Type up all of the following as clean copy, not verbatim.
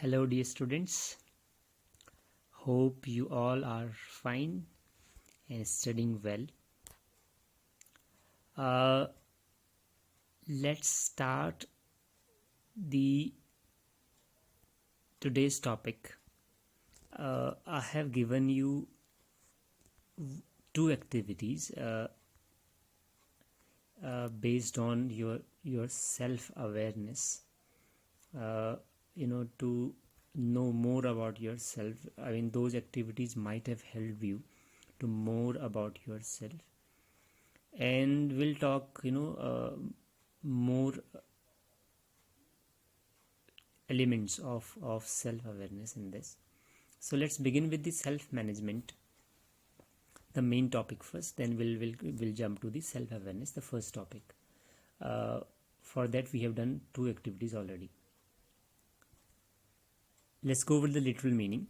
Hello, dear students. Hope you all are fine and studying well. Let's start the today's topic. I have given you two activities based on your self awareness. To know more about yourself. I mean, those activities might have helped you to more about yourself, and we'll talk more elements of self-awareness in this. So let's begin with the self-management, the main topic first, then we'll jump to the self-awareness, the first topic. For that we have done two activities already. Let's go over the literal meaning.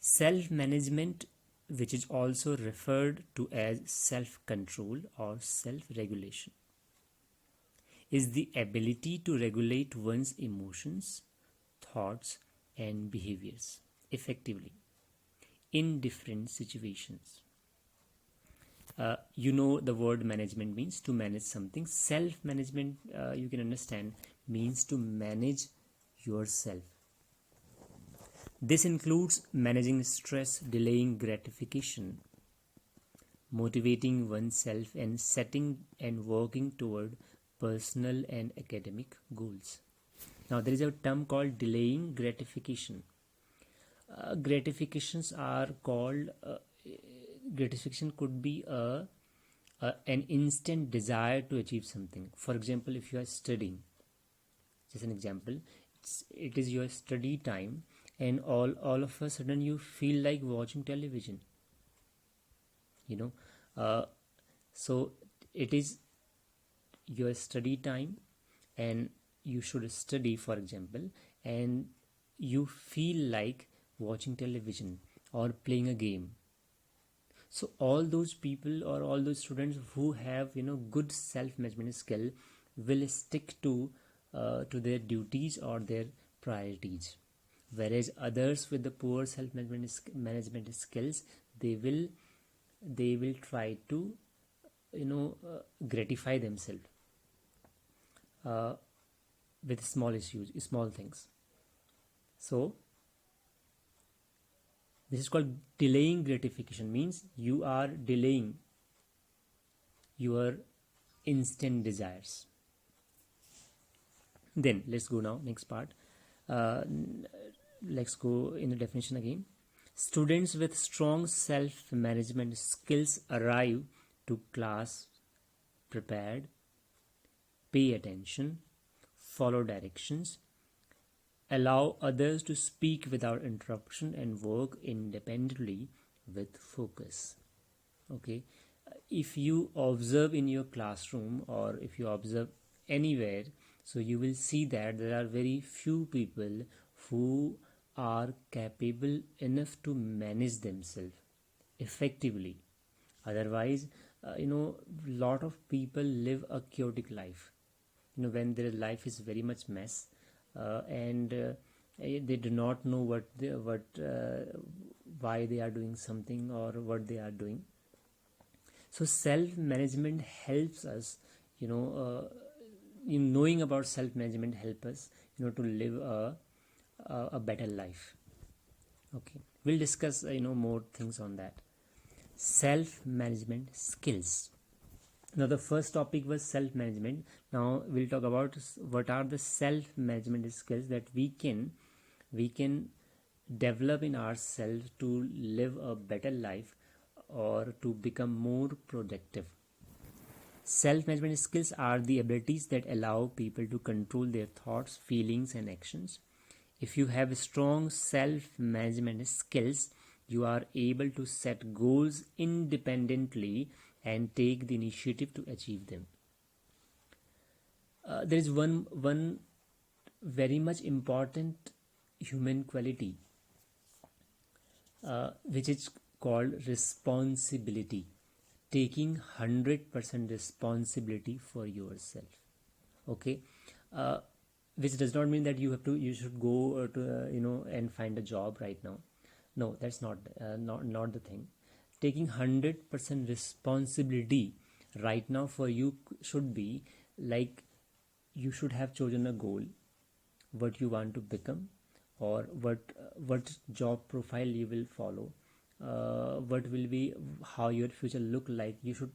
Self-management, which is also referred to as self-control or self-regulation, is the ability to regulate one's emotions, thoughts, and behaviors effectively in different situations. The word management means to manage something. Self-management, you can understand, means to manage yourself. This includes managing stress, delaying gratification, motivating oneself, and setting and working toward personal and academic goals. Now, there is a term called delaying gratification. Gratifications are called gratification could be an instant desire to achieve something. For example, if you are studying, just an example, it is your study time, and all of a sudden you feel like watching television. So it is your study time, and you should study, for example, and you feel like watching television or playing a game. So all those people or all those students who have good self-management skill will stick to their duties or their priorities, whereas others with the poor self-management skills, they will try to gratify themselves with small things. So this is called delaying gratification. Means you are delaying your instant desires. Then let's go now, next part. Let's go in the definition again. Students with strong self-management skills arrive to class prepared, pay attention, follow directions, allow others to speak without interruption, and work independently with focus. Okay, if you observe in your classroom or if you observe anywhere, so you will see that there are very few people who are capable enough to manage themselves effectively. Otherwise, lot of people live a chaotic life. When their life is very much mess, and they do not know why they are doing something or what they are doing. So self-management helps us, knowing about self-management help us, to live a better life. Okay, we'll discuss more things on that. Self-management skills. Now the first topic was self-management. Now we'll talk about what are the self-management skills that we can develop in ourselves to live a better life or to become more productive. Self-management skills are the abilities that allow people to control their thoughts, feelings, and actions. If you have strong self-management skills, you are able to set goals independently and take the initiative to achieve them. There is one very much important human quality, which is called responsibility. Taking 100% responsibility for yourself. Okay, which does not mean that you should go to and find a job right now. No, that's not the thing. Taking 100% responsibility right now for you should be like, you should have chosen a goal, what you want to become, or what job profile you will follow, what will be, how your future look like. You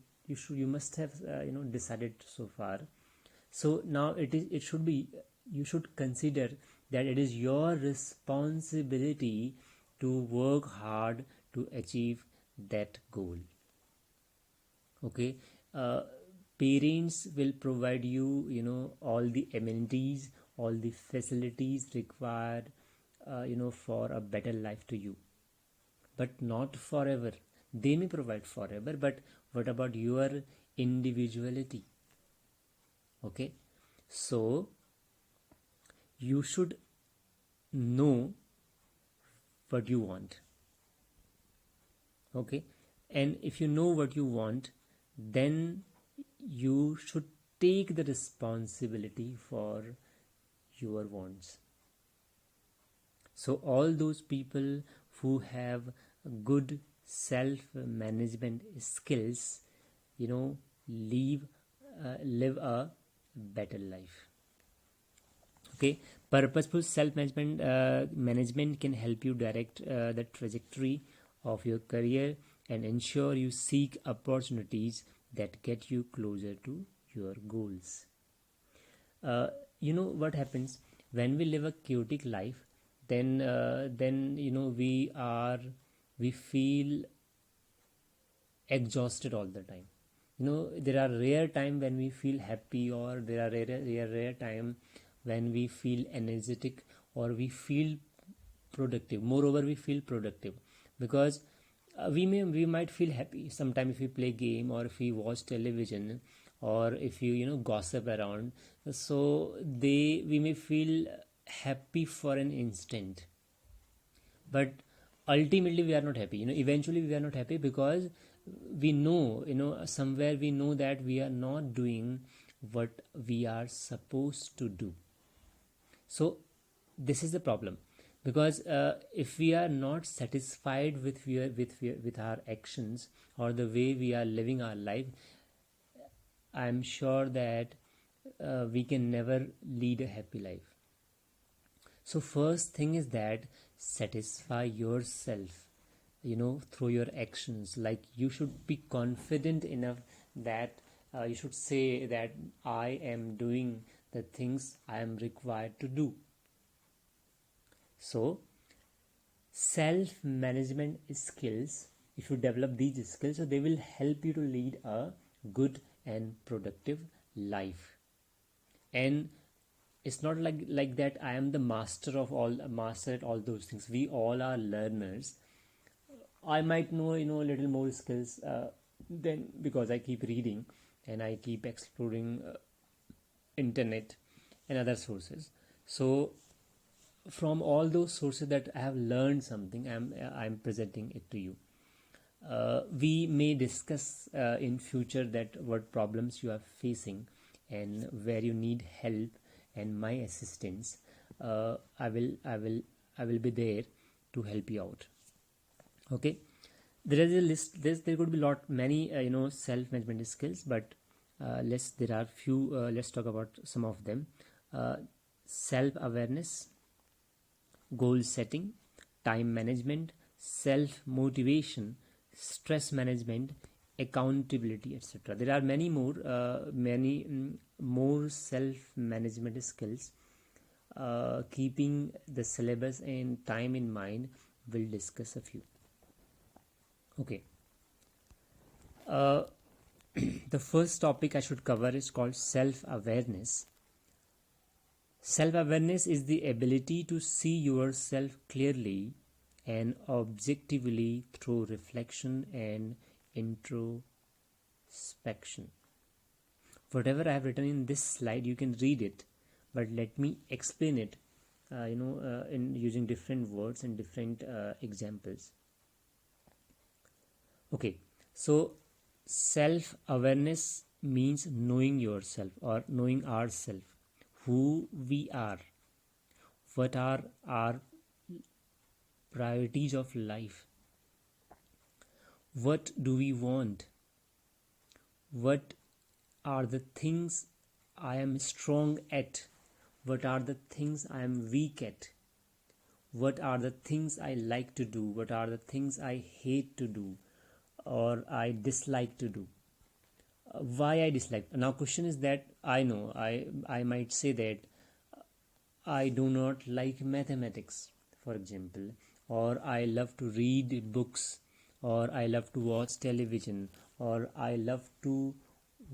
must have decided so far. So now it should be, you should consider that it is your responsibility to work hard to achieve that goal. Okay. Parents will provide you all the amenities, all the facilities required for a better life to you, but not forever. They may provide forever, but what about your individuality? Okay. So you should know what you want. Okay. And if you know what you want, then you should take the responsibility for your wants. So all those people who have good self-management skills, live a better life. Okay. Purposeful self-management can help you direct the trajectory of your career and ensure you seek opportunities that get you closer to your goals. What happens when we live a chaotic life? Then we feel exhausted all the time. There are rare time when we feel happy, or there are rare time when we feel energetic, or we feel productive. Moreover, we feel productive because we might feel happy sometime if we play game, or if we watch television, or if you gossip around. So we may feel happy for an instant, but ultimately we are not happy. Eventually we are not happy because we know, somewhere we know that we are not doing what we are supposed to do. So this is the problem, because if we are not satisfied with our actions or the way we are living our life, I'm sure that we can never lead a happy life. So first thing is that satisfy yourself through your actions. Like, you should be confident enough that you should say that I am doing the things I am required to do. So self-management skills, if you develop these skills, so they will help you to lead a good and productive life. And it's not like that I am the master at all those things. We all are learners. I might know a little more skills than, because I keep reading and I keep exploring internet and other sources. So from all those sources that I have learned something, I'm presenting it to you. We may discuss in future that what problems you are facing and where you need help and my assistance. I will be there to help you out. Okay. There is a list. There could be many self-management skills, but let's talk about some of them. Self-awareness, goal setting, time management, self-motivation, stress management, accountability, etc. There are many more self-management skills. Keeping the syllabus and time in mind, we'll discuss a few. Okay. The first topic I should cover is called self-awareness. Self-awareness is the ability to see yourself clearly and objectively through reflection and introspection. Whatever I have written in this slide, you can read it, but let me explain it in using different words and different examples. Okay, so self-awareness means knowing yourself or knowing ourselves, who we are, what are our priorities of life, what do we want, what are the things I am strong at, what are the things I am weak at, what are the things I like to do, what are the things I hate to do or I dislike to do. Why I dislike? Now question is that I know I might say that I do not like mathematics, for example, or I love to read books, or I love to watch television, or I love to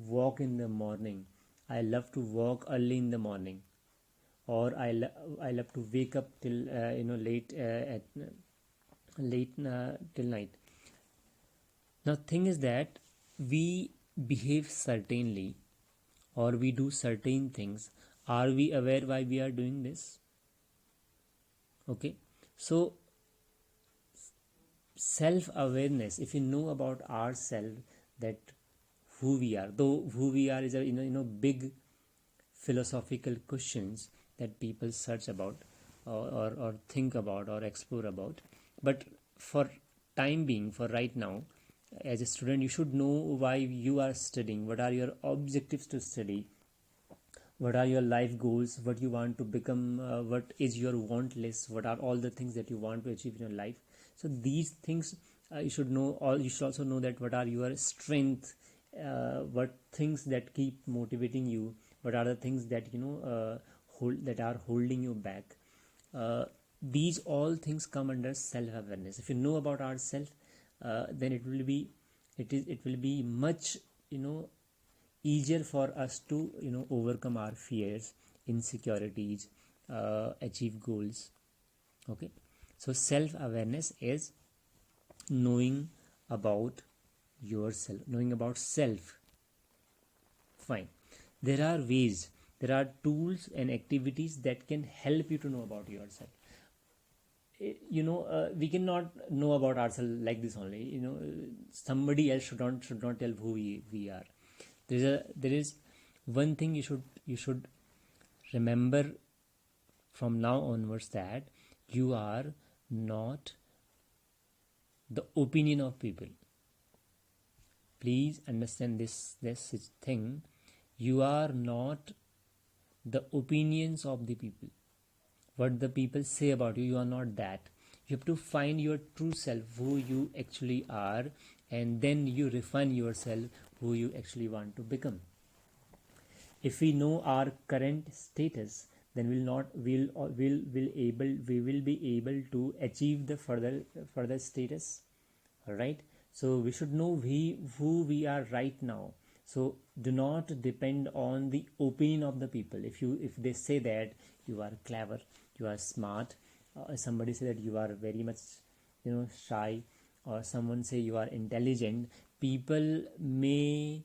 walk in the morning. I love to walk early in the morning, or I love to wake up till late till night. Now thing is that we behave certainly or we do certain things. Are we aware why we are doing this? Okay, so self-awareness, if you know about ourselves, that who we are, though who we are is a big philosophical questions that people search about or think about or explore about, but for time being, for right now, as a student you should know why you are studying, what are your objectives to study, what are your life goals, what you want to become, what is your want list, what are all the things that you want to achieve in your life. So these things you should know. You should also know that what are your strengths, what things that keep motivating you, what are the things that that are holding you back. These all things come under self-awareness. If you know about ourselves, then it will be much easier for us to overcome our fears, insecurities, achieve goals. Okay, so self-awareness is knowing about yourself, knowing about self. Fine, there are ways, there are tools and activities that can help you to know about yourself. We cannot know about ourselves like this only. Somebody else should not tell who we are. There is one thing you should remember from now onwards, that you are not the opinion of people. Please understand this thing. You are not the opinions of the people. What the people say about you, you are not that. You have to find your true self, who you actually are, and then you refine yourself, who you actually want to become. If we know our current status, then we will be able to achieve the further status. All right, so we should know who we are right now. So do not depend on the opinion of the people. If they say that you are clever, you are smart, somebody say that you are very much shy, or someone say you are intelligent, people may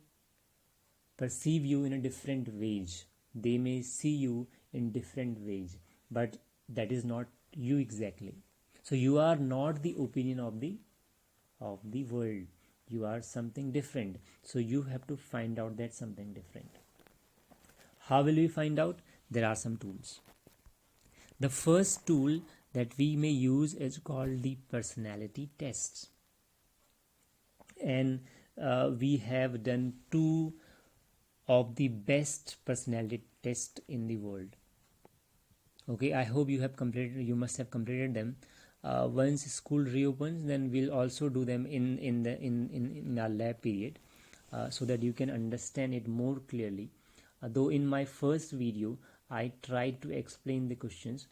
perceive you in a different ways. They may see you in different ways, but that is not you exactly. So you are not the opinion of the world. You are something different. So you have to find out that something different. How will we find out? There are some tools. The first tool that we may use is called the personality tests. And we have done 2 of the best personality tests in the world. Okay, I hope you must have completed them. Once school reopens, then we'll also do them in our lab period, so that you can understand it more clearly. Though in my first video I tried to explain the questions,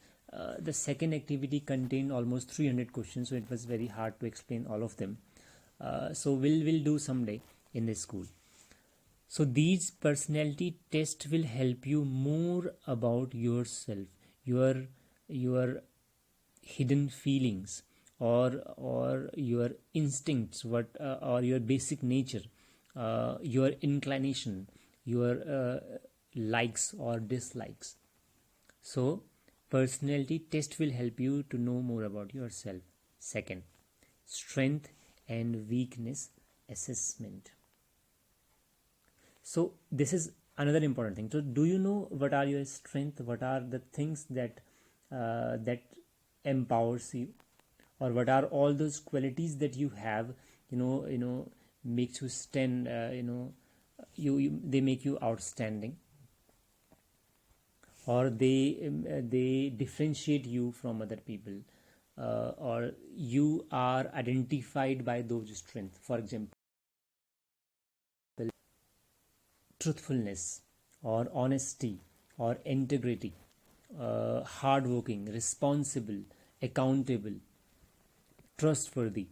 the second activity contained almost 300 questions, so it was very hard to explain all of them. So we'll do someday in the school. So these personality tests will help you more about yourself, your hidden feelings, or your instincts, or your basic nature, your inclination, your likes or dislikes. So personality test will help you to know more about yourself. Second, strength and weakness assessment. So this is another important thing. So do you know what are your strengths, what are the things that that empowers you, or what are all those qualities that you have, makes you stand, they make you outstanding, or they differentiate you from other people, or you are identified by those strengths. For example, truthfulness or honesty or integrity, hardworking, responsible, accountable, trustworthy.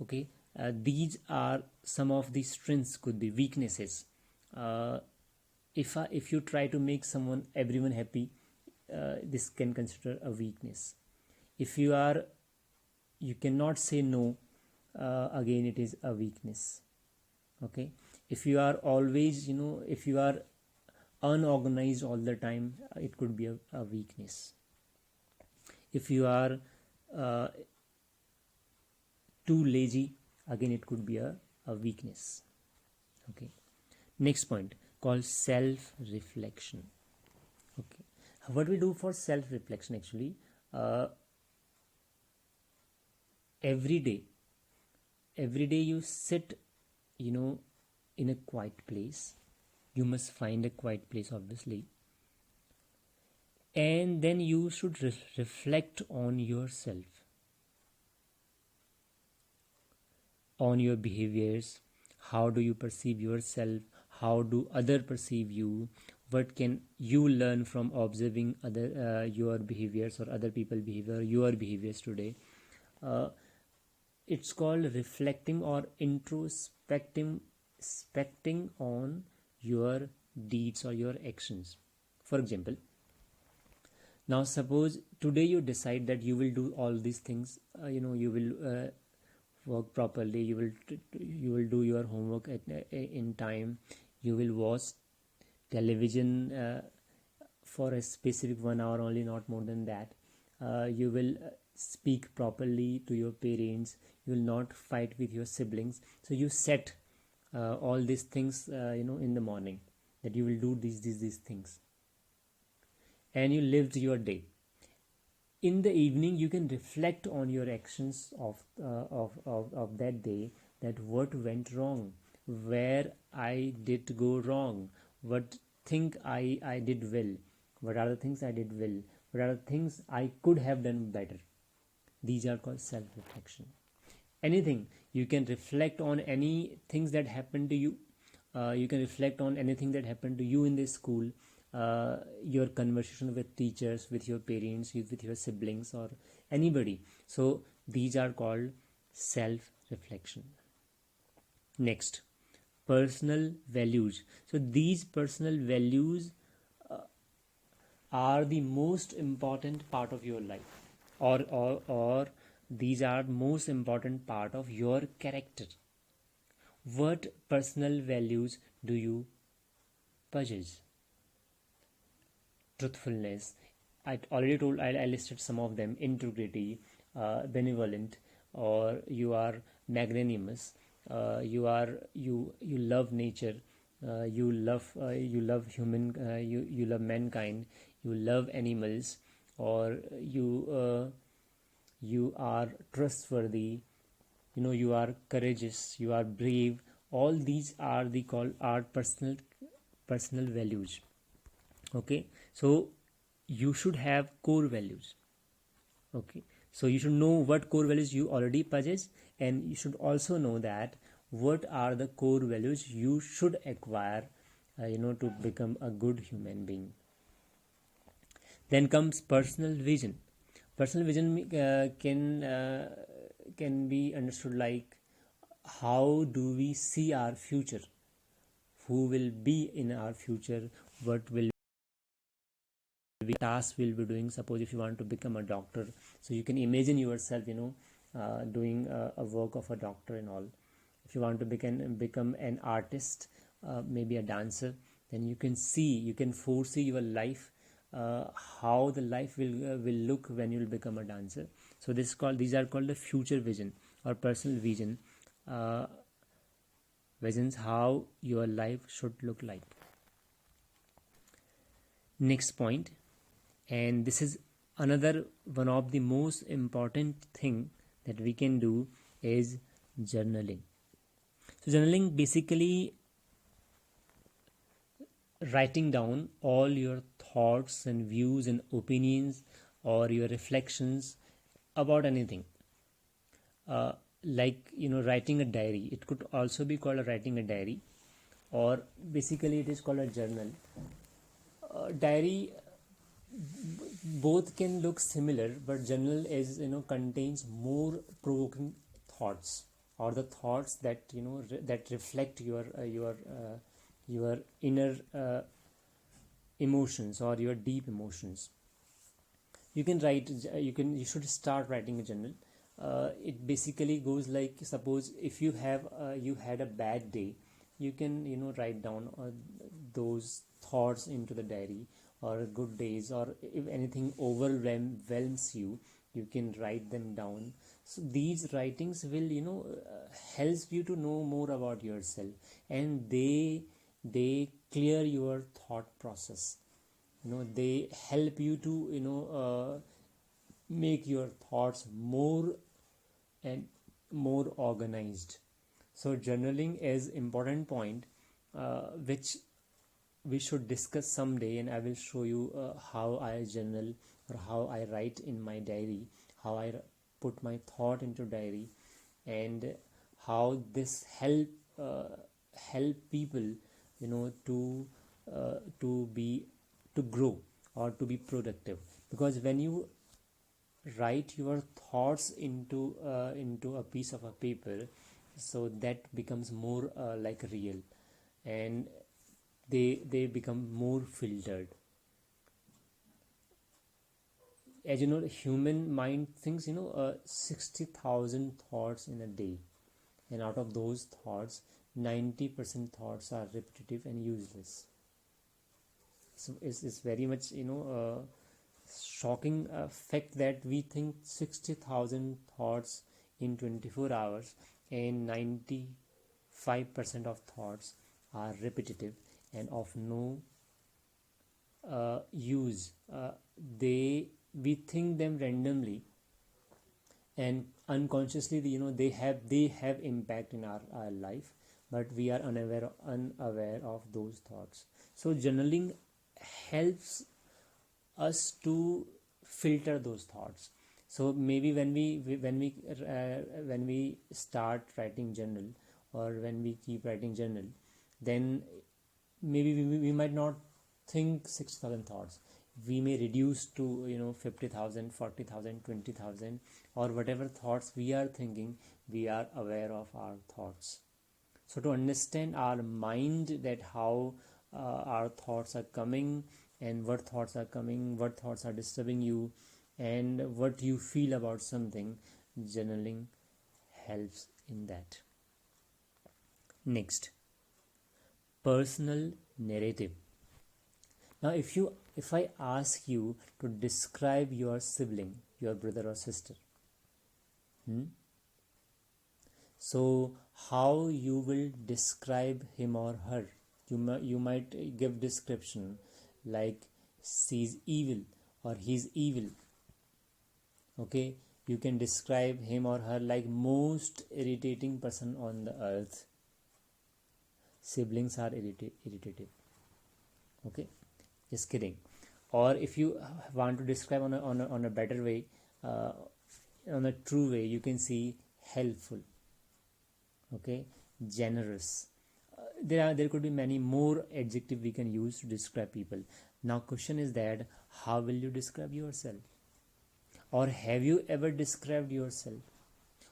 Okay, these are some of the strengths. Could be weaknesses. If you try to make everyone happy, this can consider a weakness. If you cannot say no, again it is a weakness. Okay, if you are always, if you are unorganized all the time, it could be a weakness. If you are too lazy, again it could be a weakness. Okay, next point called self reflection. Okay, what we do for self reflection, actually, every day you sit, in a quiet place. You must find a quiet place, obviously, and then you should reflect on yourself, on your behaviors. How do you perceive yourself? How do other perceive you? What can you learn from observing other your behaviors, or other people behavior, your behaviors today? It's called reflecting or introspecting on your deeds or your actions. For example, now suppose today you decide that you will do all these things. You will work properly. You will do your homework in time. You will watch television for a specific 1 hour only, not more than that. You will speak properly to your parents. You will not fight with your siblings. So you set all these things, in the morning, that you will do these things, and you lived your day. In the evening, you can reflect on your actions of that day, that what went wrong, where I did go wrong, what thing I did well, what are the things I did well, what are the things I could have done better. These are called self-reflection. Anything, you can reflect on any things that happened to you. You can reflect on anything that happened to you in the school, your conversation with teachers, with your parents, with your siblings, or anybody. So these are called self-reflection. Next, personal values. So these personal values are the most important part of your life, or these are most important part of your character. What personal values do you possess? Truthfulness, I already told, I listed some of them: integrity, benevolent, or you are magnanimous, you love nature, you love you love mankind, you love animals, or you are trustworthy, you are courageous, you are brave. All these are the called are personal values. Okay, so you should have core values. Okay, so you should know what core values you already possess, and you should also know that what are the core values you should acquire, to become a good human being. Then comes personal vision. Personal vision can be understood like, how do we see our future, who will be in our future, what will task will be doing. Suppose if you want to become a doctor, so you can imagine yourself, doing a work of a doctor and all. If you want to become an artist, maybe a dancer, then you can foresee your life, how the life will look when you will become a dancer. So these are called the future vision or personal vision. visions how your life should look like. Next point, and this is another one of the most important thing that we can do, is journaling. So journaling basically writing down all your thoughts and views and opinions or your reflections about anything, like writing a diary. It could also be called a writing a diary, or basically it is called a journal. Diary, both can look similar, but journal is contains more provoking thoughts, or the thoughts that that reflect your inner emotions or your deep emotions. You can write, you should start writing a journal. It basically goes like, suppose if you had a bad day, you can write down those thoughts into the diary, or good days, or if anything overwhelms you, you can write them down. So these writings will helps you to know more about yourself, and they clear your thought process. They help you to make your thoughts more and more organized. So journaling is important point, which we should discuss someday, and I will show you how I journal, or how I write in my diary, how I put my thought into diary, and how this help people to be to grow or to be productive. Because when you write your thoughts into a piece of a paper, so that becomes more like real, and they become more filtered. As you know, the human mind thinks 60,000 thoughts in a day, and out of those thoughts 90% thoughts are repetitive and useless. So it's very much shocking fact that we think 60,000 thoughts in 24 hours, and 95% of thoughts are repetitive and of no use. We think them randomly, and unconsciously they have impact in our life, but we are unaware of those thoughts. So journaling helps us to filter those thoughts. So maybe when we start writing journal, or when we keep writing journal, then maybe we might not think 6,000 thoughts. We may reduce to 50,000, 40,000, 20,000, or whatever thoughts we are thinking. We are aware of our thoughts. So to understand our mind, that how our thoughts are coming, and what thoughts are coming, what thoughts are disturbing you, and what you feel about something, journaling helps in that. Next, personal narrative. Now if I ask you to describe your sibling, your brother or sister, so how you will describe him or her? You might give description like, she's evil or he's evil. Okay, you can describe him or her like most irritating person on the earth. Siblings are irritative. Okay, just kidding. Or if you want to describe on a better way, on a true way, you can see helpful. Okay, generous. There could be many more adjectives we can use to describe people. Now question is that, how will you describe yourself? Or have you ever described yourself?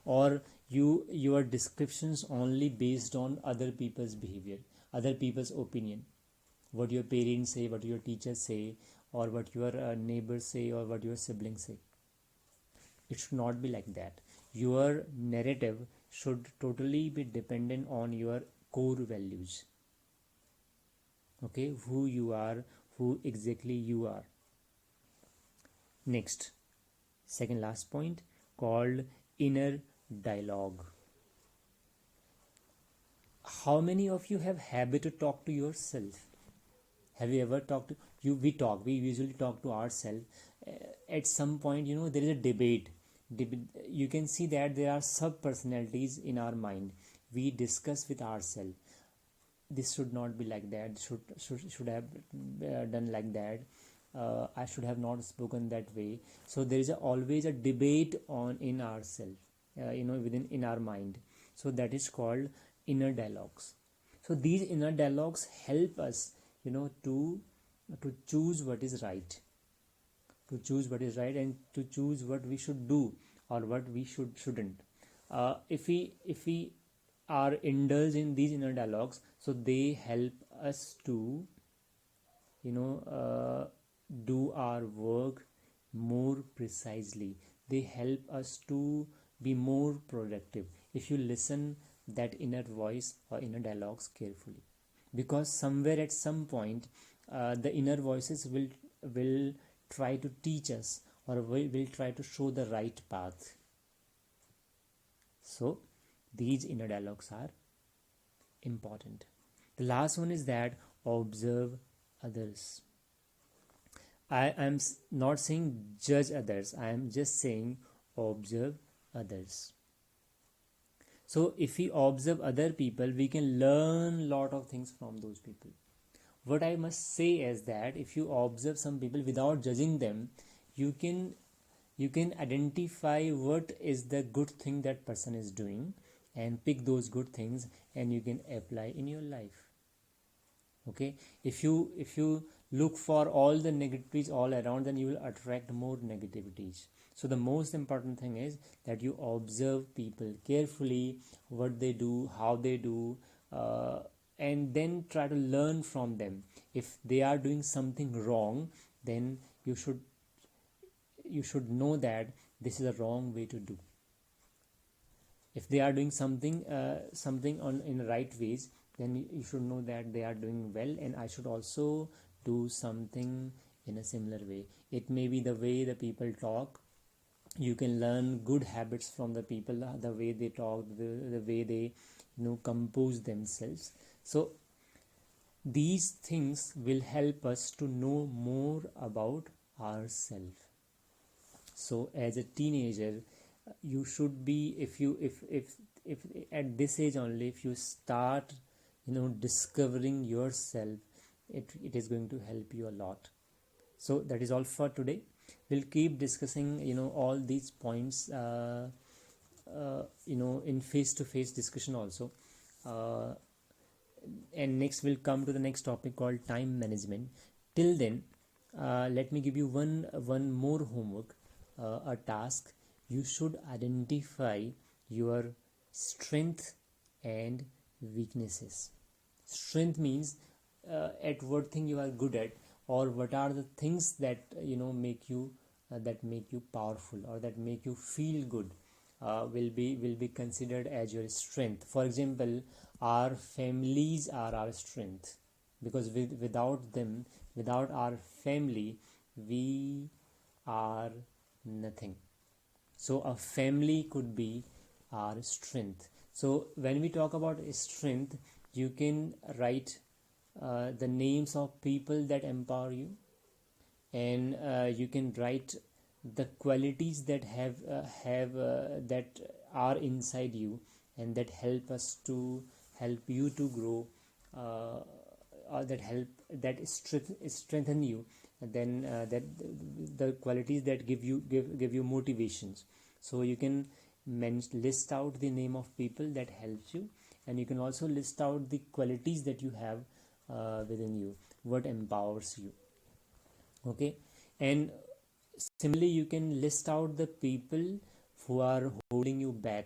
Or your descriptions only based on other people's behavior, other people's opinion, what your parents say, what your teachers say, or what your neighbors say, or what your siblings say? It should not be like that. Your narrative should totally be dependent on your core values. Okay, who you are, who exactly you are. Next, second last point, called inner dialogue. how many of you have habit to talk to yourself? Have you ever talked to you? We usually talk to ourselves. At some point, there is a debate. You can see that there are sub personalities in our mind. We discuss with ourselves. This should not be like that. Should have done like that. I should have not spoken that way. So there is always a debate on in ourselves, within in our mind. So that is called inner dialogues. So these inner dialogues help us, to choose what is right, and to choose what we should do or what we shouldn't. If we are indulged in these inner dialogues, so they help us to, you know uh, do our work more precisely. They help us to be more productive if you listen that inner voice or inner dialogues carefully, because somewhere at some point, the inner voices will try to teach us, or will try to show the right path. So these inner dialogues are important. The last one is that observe others. I am not saying judge others, I am just saying observe others. So if we observe other people, we can learn a lot of things from those people. What I must say is that if you observe some people without judging them, you can identify what is the good thing that person is doing, and pick those good things, and you can apply in your life. Okay, if you look for all the negativities all around, then you will attract more negativities. So the most important thing is that you observe people carefully, what they do, how they do, and then try to learn from them. If they are doing something wrong, then you should know that this is a wrong way to do. If they are doing something on in the right ways, then you should know that they are doing well, and I should also do something in a similar way. It may be the way the people talk. You can learn good habits from the people, the way they talk, the way they compose themselves. So these things will help us to know more about ourselves. So as a teenager, you should be, if at this age only, if you start discovering yourself, it is going to help you a lot. So that is all for today. We'll keep discussing all these points in face to face discussion also. And next we'll come to the next topic called time management. Till then, let me give you one more homework, a task. You should identify your strength and weaknesses. Strength means at what thing you are good at, or what are the things that make you powerful, or that make you feel good, will be considered as your strength. For example, our families are our strength, because without them, without our family, we are nothing. So a family could be our strength. So when we talk about strength, you can write the names of people that empower you, and you can write the qualities that that are inside you, and that help you to grow, or that strengthen you, and then that the qualities that give you motivations. So you can list out the name of people that helps you, and you can also list out the qualities that you have within you, what empowers you. Okay, and similarly you can list out the people who are holding you back,